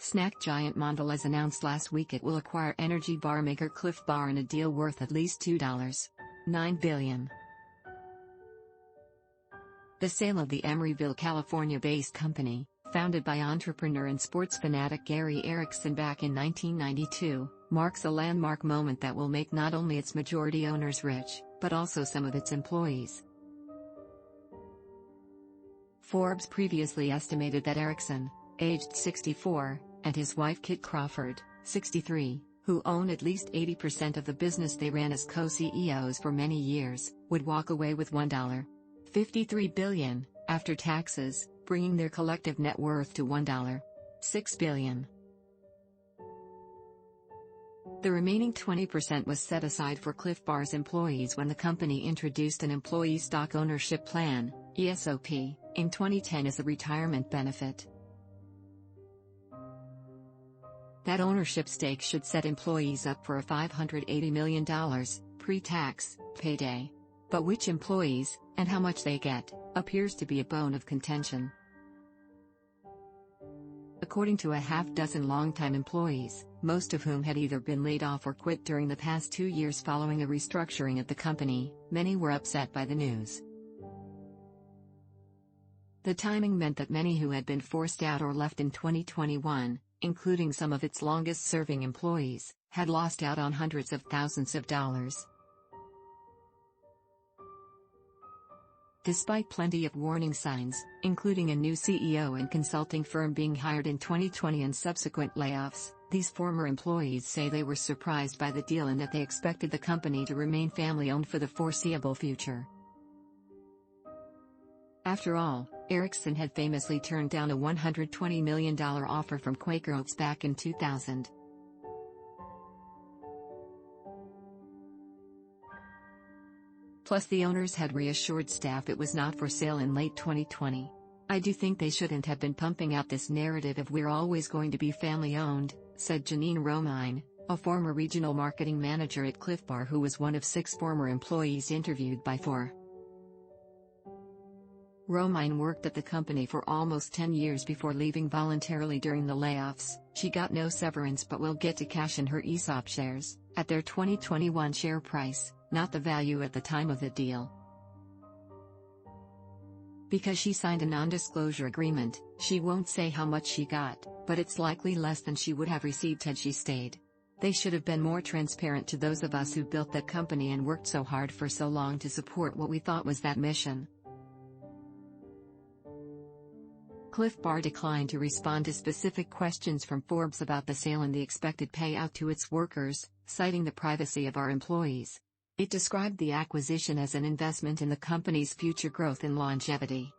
Snack giant Mondelez announced last week it will acquire energy bar maker Clif Bar in a deal worth at least $2.9 billion. The sale of the Emeryville, California-based company, founded by entrepreneur and sports fanatic Gary Erickson back in 1992, marks a landmark moment that will make not only its majority owners rich, but also some of its employees. Forbes previously estimated that Erickson, aged 64, and his wife Kit Crawford, 63, who own at least 80% of the business they ran as co-CEOs for many years, would walk away with $1.53 billion, after taxes, bringing their collective net worth to $1.6 billion. The remaining 20% was set aside for Clif Bar's employees when the company introduced an employee stock ownership plan, ESOP, in 2010 as a retirement benefit. That ownership stake should set employees up for a $580 million, pre-tax, payday. But which employees, and how much they get, appears to be a bone of contention. According to a half-dozen longtime employees, most of whom had either been laid off or quit during the past 2 years following a restructuring of the company, many were upset by the news. The timing meant that many who had been forced out or left in 2021, including some of its longest-serving employees, had lost out on hundreds of thousands of dollars. Despite plenty of warning signs, including a new CEO and consulting firm being hired in 2020 and subsequent layoffs, these former employees say they were surprised by the deal and that they expected the company to remain family-owned for the foreseeable future. After all, Erickson had famously turned down a $120 million offer from Quaker Oats back in 2000. Plus the owners had reassured staff it was not for sale in late 2020. I do think they shouldn't have been pumping out this narrative of we're always going to be family-owned, said Jeanine Romine, a former regional marketing manager at Clif Bar who was one of 6 former employees interviewed by Forbes. Romine worked at the company for almost 10 years before leaving voluntarily during the layoffs. She got no severance but will get to cash in her ESOP shares, at their 2021 share price, not the value at the time of the deal. Because she signed a non-disclosure agreement, she won't say how much she got, but it's likely less than she would have received had she stayed. They should have been more transparent to those of us who built that company and worked so hard for so long to support what we thought was that mission. Clif Bar declined to respond to specific questions from Forbes about the sale and the expected payout to its workers, citing the privacy of our employees. It described the acquisition as an investment in the company's future growth and longevity.